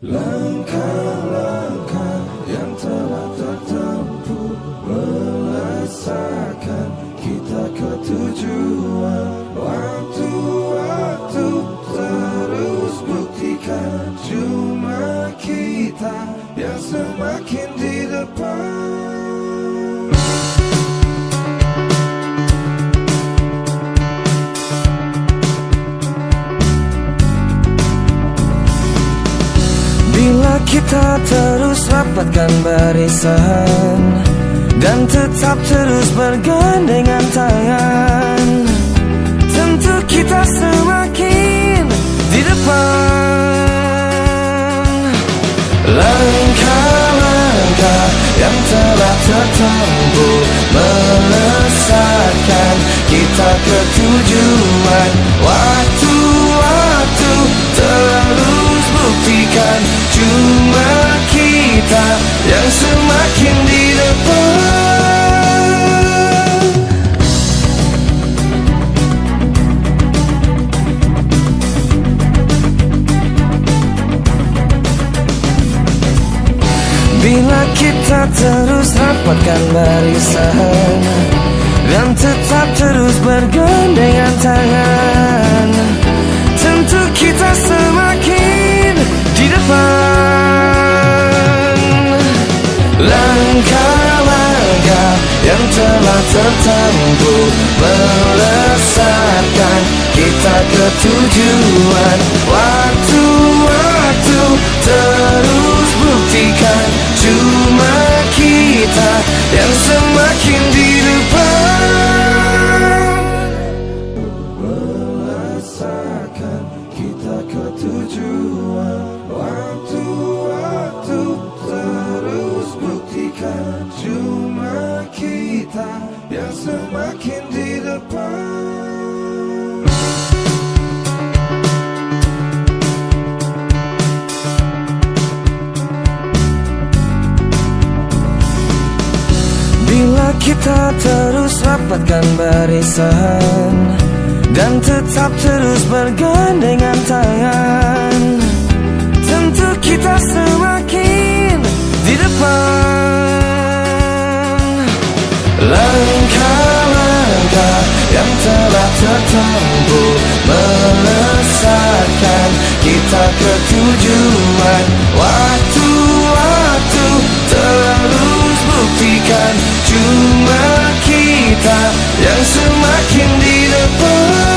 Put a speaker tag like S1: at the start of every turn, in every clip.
S1: Langkah-langkah yang telah tertempuh melesakan kita ke tujuan. Waktu-waktu terus buktikan cuma kita yang semakin di depan. Bila kita terus rapatkan barisan dan tetap terus bergandengan tangan, tentu kita semakin di depan. Langkah-langkah yang telah tertempuh melesatkan kita ke tujuan. Waktu-waktu terus buktikan cuma kita yang semakin di depan. Bila kita terus rapatkan barisan dan tetap terus bergandengan tangan, tentu kita semakin di depan. Langkah-langkah yang telah tertempuh melesatkan kita ke tujuan. Waktu-waktu terus buktikan cuma kita yang semakin di depan. Melesakan kita ke tujuan. Waktu-waktu terus buktikan cuma kita yang semakin di depan. Bila kita terus rapatkan barisan dan tetap terus bergandengan tangan, tentu kita semakin di depan. Langkah-langkah yang telah tertempuh melesatkan kita ke tujuan. Waktu-waktu terus buktikan cuma kita yang semakin di depan.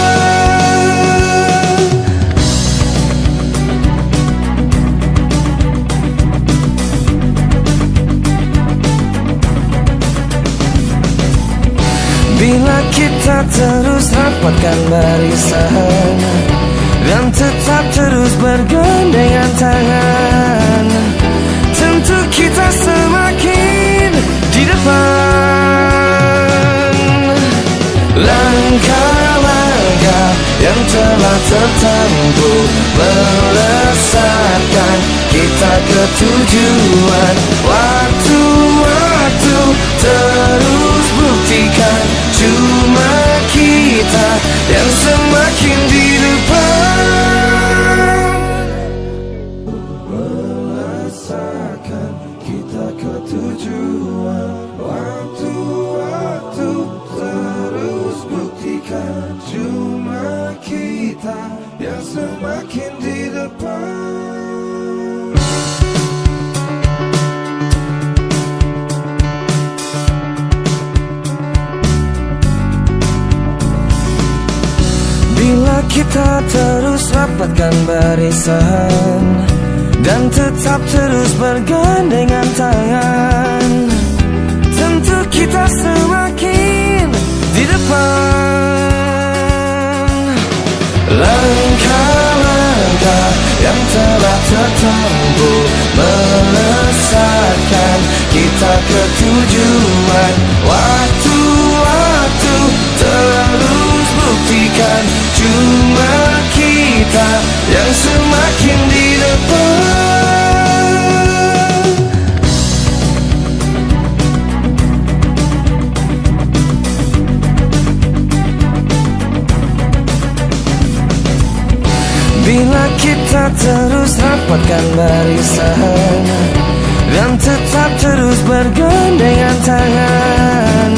S1: Bila kita terus rapatkan barisan dan tetap terus bergandengan tangan, tentu kita semakin di depan. Langkah-langkah yang telah tertempuh melesatkan kita ke tujuan. Waktu-waktu terus buktikan cuma kita yang semakin di depan. Melesakan kita ke tujuan. Waktu-waktu terus buktikan cuma kita yang semakin di depan. Bila kita terus rapatkan barisan dan tetap terus bergandengan tangan, tentu kita semakin di depan. Langkah-langkah yang telah tertempuh melesatkan kita ke tujuan. Waktu-waktu terus buktikan cuma kita yang semakin di depan. Bila kita terus rapatkan barisan dan tetap terus bergandengan tangan.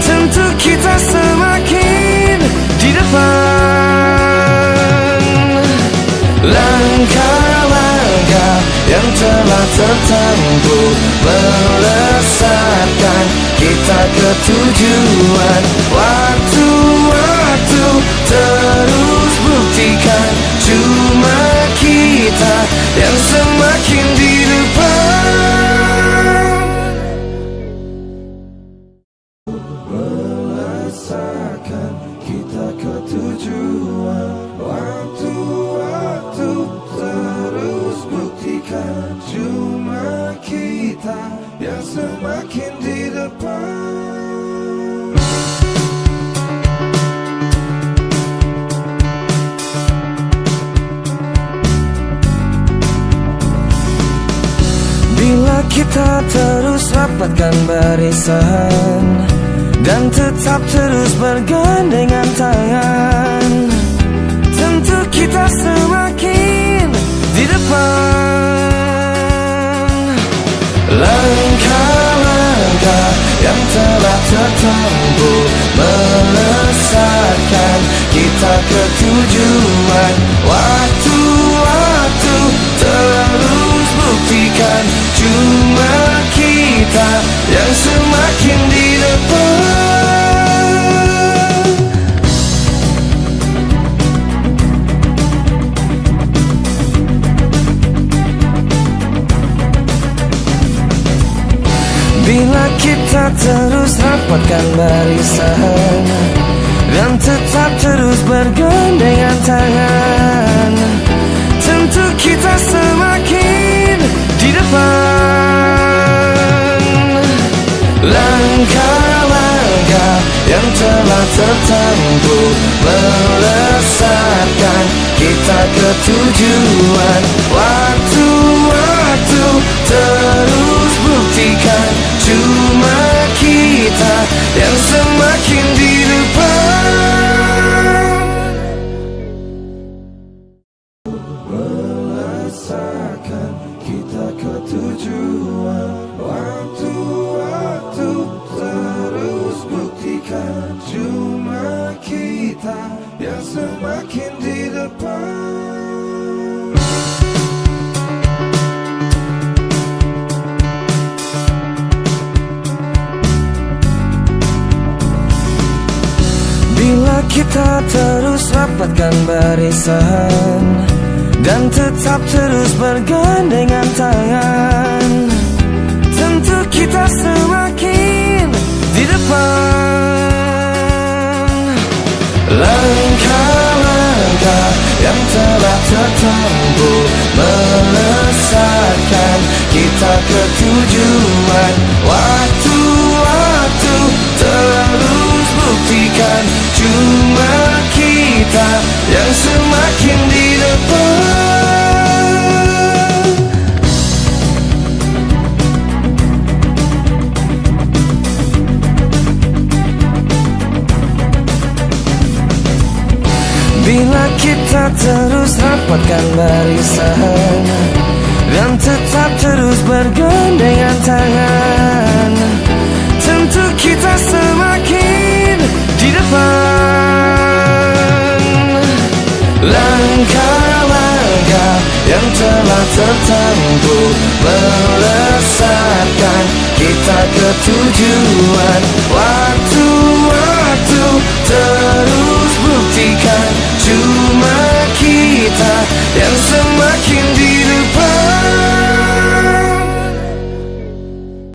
S1: Tentu kita semakin di depan. Langkah-langkah yang telah tertempuh melesatkan kita ke tujuan. Waktu-waktu terus buktikan cuma kita yang semakin di depan. Melesatkan kita ke tujuan. Waktu-waktu terus buktikan cuma kita yang semakin di depan. Bila kita terus rapatkan barisan dan tetap terus bergandengan tangan, tentu kita semakin di depan. Langkah-langkah yang telah tertempuh melesatkan kita ke tujuan. Waktu-waktu terus buktikan cuma kita yang semakin di depan. Bila kita terus rapatkan barisan dan tetap terus bergandengan tangan, tentu kita semakin di depan. Langkah-langkah yang telah tertempuh melesatkan kita ke tujuan. Waktu-waktu terus buktikan cuma kita yang semakin di depan. Melesatkan kita ke tujuan. Waktu-waktu terus buktikan cuma kita yang semakin di depan. Bila kita terus rapatkan barisan dan tetap terus bergandengan tangan, tentu kita semakin di depan. Langkah-langkah yang telah tertempuh melesatkan kita ke tujuan. Waktu-waktu terus buktikan cuma kita yang semakin di depan. Bila kita terus rapatkan barisan dan tetap terus bergandengan tangan, tentu kita semakin di depan. Langkah-langkah yang telah tertempuh melesatkan kita ke tujuan. Waktu-waktu terus buktikan cuma kita yang semakin di